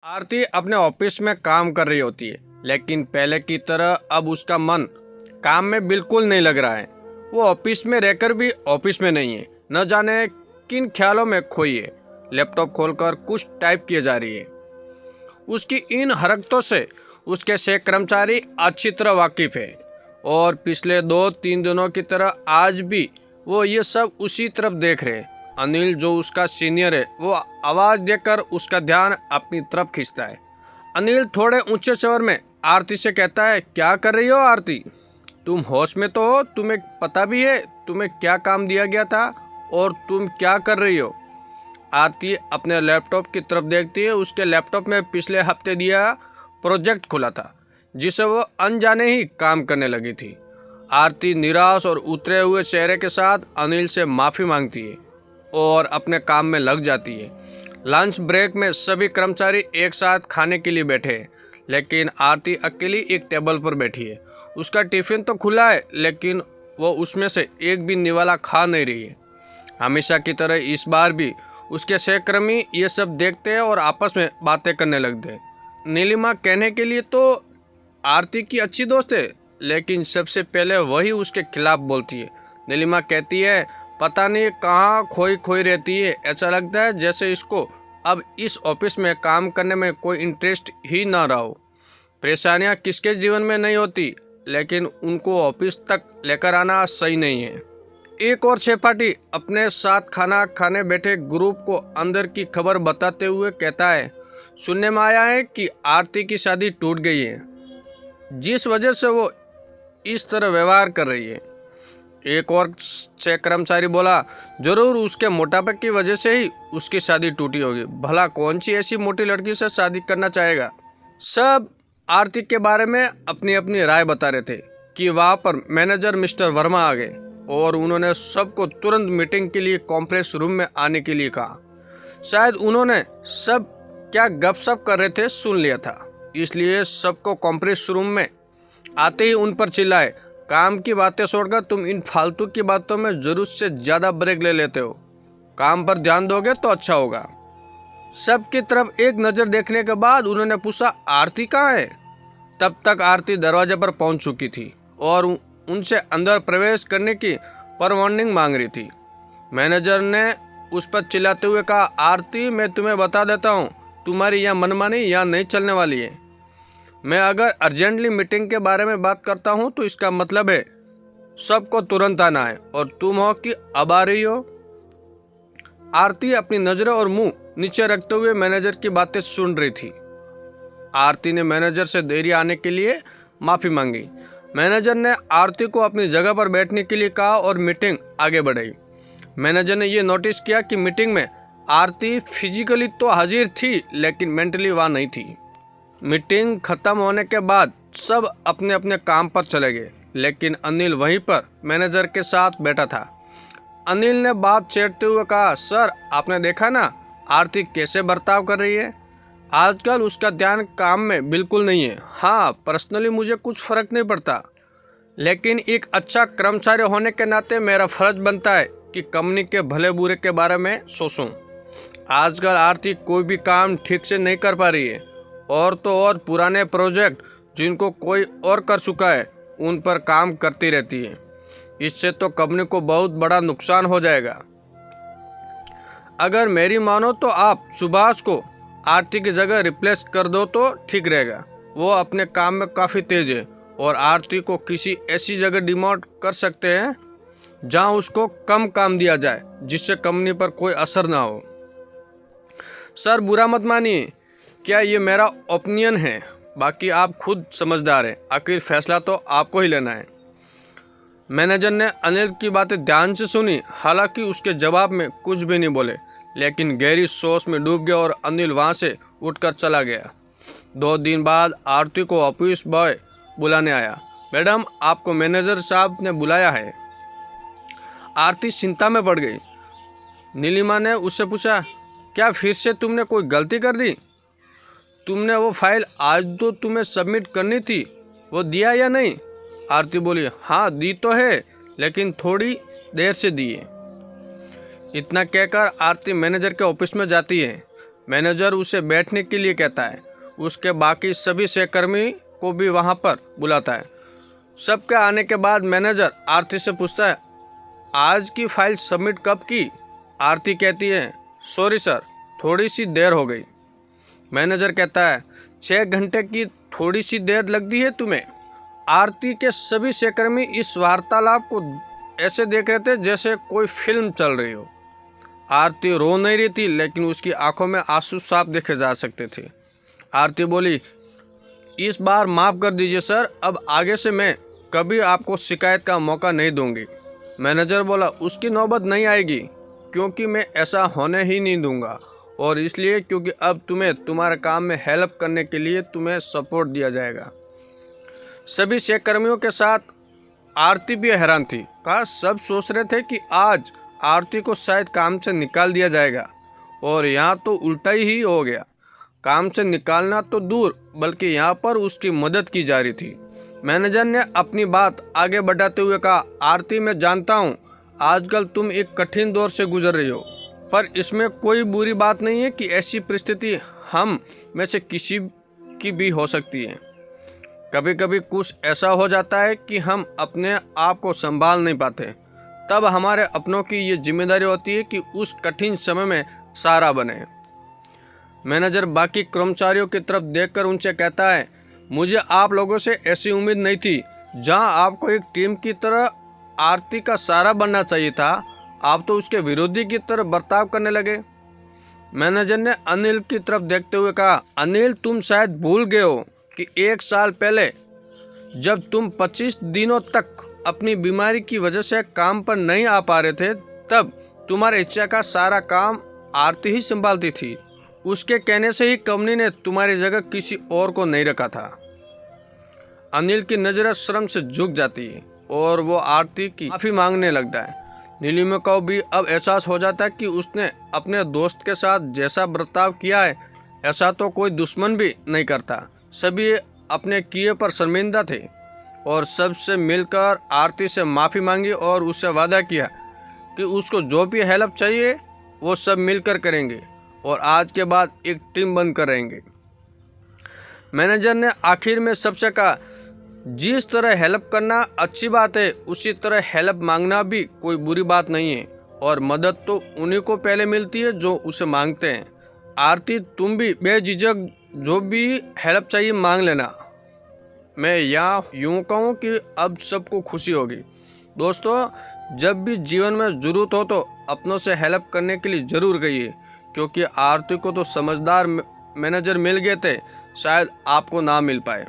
आरती अपने ऑफिस में काम कर रही होती है, लेकिन पहले की तरह अब उसका मन काम में बिल्कुल नहीं लग रहा है। वो ऑफिस में रहकर भी ऑफिस में नहीं है, न जाने किन ख्यालों में खोई है। लैपटॉप खोलकर कुछ टाइप किए जा रही है। उसकी इन हरकतों से उसके सह कर्मचारी अच्छी तरह वाकिफ है और पिछले 2-3 दिनों की तरह आज भी वो ये सब उसी तरफ देख रहे हैं। अनिल जो उसका सीनियर है, वो आवाज़ देकर उसका ध्यान अपनी तरफ खींचता है। अनिल थोड़े ऊंचे स्वर में आरती से कहता है, क्या कर रही हो आरती? तुम होश में तो हो? तुम्हें पता भी है तुम्हें क्या काम दिया गया था और तुम क्या कर रही हो? आरती अपने लैपटॉप की तरफ देखती है। उसके लैपटॉप में पिछले हफ्ते दिया प्रोजेक्ट खुला था, जिसे वो अनजाने ही काम करने लगी थी। आरती निराश और उतरे हुए चेहरे के साथ अनिल से माफ़ी मांगती है और अपने काम में लग जाती है। लंच ब्रेक में सभी कर्मचारी एक साथ खाने के लिए बैठे हैं, लेकिन आरती अकेली एक टेबल पर बैठी है। उसका टिफिन तो खुला है, लेकिन वो उसमें से एक भी निवाला खा नहीं रही है। हमेशा की तरह इस बार भी उसके सहकर्मी ये सब देखते हैं और आपस में बातें करने लगते हैं। नीलिमा कहने के लिए तो आरती की अच्छी दोस्त है, लेकिन सबसे पहले वही उसके खिलाफ बोलती है। नीलिमा कहती है, पता नहीं कहाँ खोई खोई रहती है, ऐसा लगता है जैसे इसको अब इस ऑफिस में काम करने में कोई इंटरेस्ट ही ना रहा हो। परेशानियाँ किसके जीवन में नहीं होती, लेकिन उनको ऑफिस तक लेकर आना सही नहीं है। एक और सहपाठी अपने साथ खाना खाने बैठे ग्रुप को अंदर की खबर बताते हुए कहता है, सुनने में आया है कि आरती की शादी टूट गई है, जिस वजह से वो इस तरह व्यवहार कर रही है। एक और सह कर्मचारी बोला, जरूर उसके मोटापे की वजह से ही उसकी शादी टूटी होगी। भला कौन सी ऐसी मोटी लड़की से शादी करना चाहेगा। सब आरती के बारे में अपनी अपनी राय बता रहे थे कि वहाँ पर मैनेजर मिस्टर वर्मा आ गए और उन्होंने सबको तुरंत मीटिंग के लिए कॉन्फ्रेंस रूम में आने के लिए कहा। शायद उन्होंने सब क्या गपशप कर रहे थे सुन लिया था, इसलिए सबको कॉन्फ्रेंस रूम में आते ही उन पर चिल्लाए, काम की बातें छोड़कर तुम इन फालतू की बातों में जरूरत से ज़्यादा ब्रेक ले लेते हो। काम पर ध्यान दोगे तो अच्छा होगा। सबकी तरफ एक नज़र देखने के बाद उन्होंने पूछा, आरती कहाँ है? तब तक आरती दरवाजे पर पहुंच चुकी थी और उनसे अंदर प्रवेश करने की परवानगी मांग रही थी। मैनेजर ने उस पर चिल्लाते हुए कहा, आरती मैं तुम्हें बता देता हूँ, तुम्हारी यह मनमानी यहाँ नहीं चलने वाली है। मैं अगर अर्जेंटली मीटिंग के बारे में बात करता हूँ तो इसका मतलब है सबको तुरंत आना है, और तुम हो कि अब आ रही हो। आरती अपनी नज़रें और मुंह नीचे रखते हुए मैनेजर की बातें सुन रही थी। आरती ने मैनेजर से देरी आने के लिए माफ़ी मांगी। मैनेजर ने आरती को अपनी जगह पर बैठने के लिए कहा और मीटिंग आगे बढ़ाई। मैनेजर ने यह नोटिस किया कि मीटिंग में आरती फिजिकली तो हाजिर थी, लेकिन मेंटली वहाँ नहीं थी। मीटिंग खत्म होने के बाद सब अपने अपने काम पर चले गए, लेकिन अनिल वहीं पर मैनेजर के साथ बैठा था। अनिल ने बात छेड़ते हुए कहा, सर आपने देखा ना आरती कैसे बर्ताव कर रही है। आजकल उसका ध्यान काम में बिल्कुल नहीं है। हाँ, पर्सनली मुझे कुछ फ़र्क नहीं पड़ता, लेकिन एक अच्छा कर्मचारी होने के नाते मेरा फ़र्ज बनता है कि कंपनी के भले बुरे के बारे में सोचूं। आजकल आरती कोई भी काम ठीक से नहीं कर पा रही है, और तो और पुराने प्रोजेक्ट जिनको कोई और कर चुका है उन पर काम करती रहती है। इससे तो कंपनी को बहुत बड़ा नुकसान हो जाएगा। अगर मेरी मानो तो आप सुभाष को आरती की जगह रिप्लेस कर दो तो ठीक रहेगा। वो अपने काम में काफ़ी तेज है और आरती को किसी ऐसी जगह डिमोट कर सकते हैं जहां उसको कम काम दिया जाए, जिससे कंपनी पर कोई असर ना हो। सर बुरा मत मानिए, क्या ये मेरा ओपिनियन है, बाकी आप खुद समझदार हैं, आखिर फैसला तो आपको ही लेना है। मैनेजर ने अनिल की बातें ध्यान से सुनी, हालांकि उसके जवाब में कुछ भी नहीं बोले, लेकिन गहरी सोच में डूब गया और अनिल वहां से उठकर चला गया। 2 दिन बाद आरती को ऑफिस बॉय बुलाने आया। मैडम आपको मैनेजर साहब ने बुलाया है। आरती चिंता में पड़ गई। नीलिमा ने उससे पूछा, क्या फिर से तुमने कोई गलती कर दी? तुमने वो फाइल आज तो तुम्हें सबमिट करनी थी, वो दिया या नहीं? आरती बोली, हाँ दी तो है, लेकिन थोड़ी देर से दी है। इतना कहकर आरती मैनेजर के ऑफिस में जाती है। मैनेजर उसे बैठने के लिए कहता है। उसके बाकी सभी सहकर्मी को भी वहाँ पर बुलाता है। सबके आने के बाद मैनेजर आरती से पूछता है, आज की फाइल सबमिट कब की? आरती कहती है, सॉरी सर, थोड़ी सी देर हो गई। मैनेजर कहता है, 6 घंटे की थोड़ी सी देर लग दी है तुम्हें? आरती के सभी सहकर्मी इस वार्तालाप को ऐसे देख रहे थे जैसे कोई फिल्म चल रही हो। आरती रो नहीं रही थी, लेकिन उसकी आंखों में आंसू साफ देखे जा सकते थे। आरती बोली, इस बार माफ़ कर दीजिए सर, अब आगे से मैं कभी आपको शिकायत का मौका नहीं दूंगी। मैनेजर बोला, उसकी नौबत नहीं आएगी, क्योंकि मैं ऐसा होने ही नहीं दूंगा, और इसलिए क्योंकि अब तुम्हें तुम्हारे काम में हेल्प करने के लिए तुम्हें सपोर्ट दिया जाएगा। सभी सहकर्मियों के साथ आरती भी हैरान थी। कहा सब सोच रहे थे कि आज आरती को शायद काम से निकाल दिया जाएगा, और यहाँ तो उल्टा ही हो गया। काम से निकालना तो दूर, बल्कि यहाँ पर उसकी मदद की जा रही थी। मैनेजर ने अपनी बात आगे बढ़ाते हुए कहा, आरती मैं जानता हूँ आजकल तुम एक कठिन दौर से गुजर रही हो, पर इसमें कोई बुरी बात नहीं है कि ऐसी परिस्थिति हम में से किसी की भी हो सकती है। कभी कभी कुछ ऐसा हो जाता है कि हम अपने आप को संभाल नहीं पाते, तब हमारे अपनों की ये जिम्मेदारी होती है कि उस कठिन समय में सहारा बने। मैनेजर बाकी कर्मचारियों की तरफ देखकर उनसे कहता है, मुझे आप लोगों से ऐसी उम्मीद नहीं थी। जहां आपको एक टीम की तरह आरती का सहारा बनना चाहिए था, आप तो उसके विरोधी की तरह बर्ताव करने लगे। मैनेजर ने अनिल की तरफ देखते हुए कहा, अनिल तुम शायद भूल गए हो कि 1 साल पहले जब तुम 25 दिनों तक अपनी बीमारी की वजह से काम पर नहीं आ पा रहे थे, तब तुम्हारे इच्छा का सारा काम आरती ही संभालती थी। उसके कहने से ही कंपनी ने तुम्हारी जगह किसी और को नहीं रखा था। अनिल की नजरें शर्म से झुक जाती है और वो आरती की माफी मांगने लगता है। नीलिमा को भी अब एहसास हो जाता है कि उसने अपने दोस्त के साथ जैसा बर्ताव किया है, ऐसा तो कोई दुश्मन भी नहीं करता। सभी अपने किए पर शर्मिंदा थे और सबसे मिलकर आरती से माफ़ी मांगी और उससे वादा किया कि उसको जो भी हेल्प चाहिए वो सब मिलकर करेंगे और आज के बाद एक टीम बनकर रहेंगे। मैनेजर ने आखिर में सबसे कहा, जिस तरह हेल्प करना अच्छी बात है, उसी तरह हेल्प मांगना भी कोई बुरी बात नहीं है, और मदद तो उन्हीं को पहले मिलती है जो उसे मांगते हैं। आरती तुम भी बेझिझक जो भी हेल्प चाहिए मांग लेना। मैं यहाँ यूँ कहूँ कि अब सबको खुशी होगी। दोस्तों, जब भी जीवन में ज़रूरत हो तो अपनों से हेल्प करने के लिए ज़रूर कहिए, क्योंकि आरती को तो समझदार मैनेजर मिल गए थे, शायद आपको ना मिल पाए।